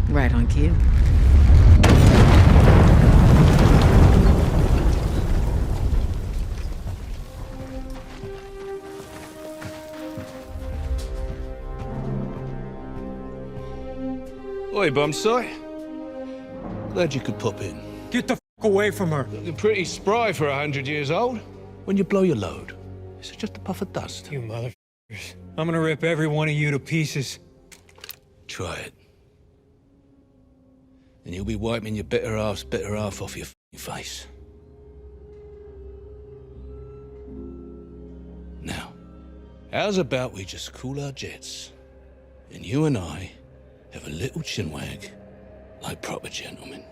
Right on cue. Oi, Bombsight. Glad you could pop in. Get the f away from her. Looking pretty spry for 100 years old. When you blow your load, it's just a puff of dust. You motherfuckers. I'm gonna rip every one of you to pieces. Try it. And you'll be wiping your bitter half off your face. Now, how's about we just cool our jets, and you and I have a little chinwag like proper gentlemen?